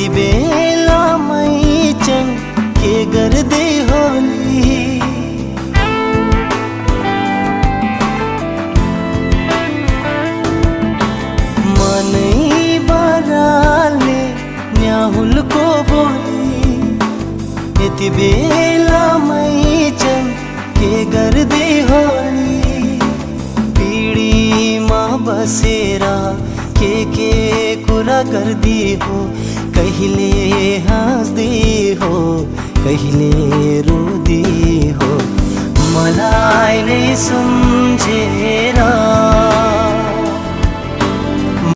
यति बेलामै चन के गर्दै होली। मनै बराल्ने न्याहुलको बोली यति बेलामै चन के गर्दै होली। पिँढीमा बसेर के कुरा गर्दी हो, कहिले हाँस्दी हो कहिले रुदी हो। मलाई नै सम्झेर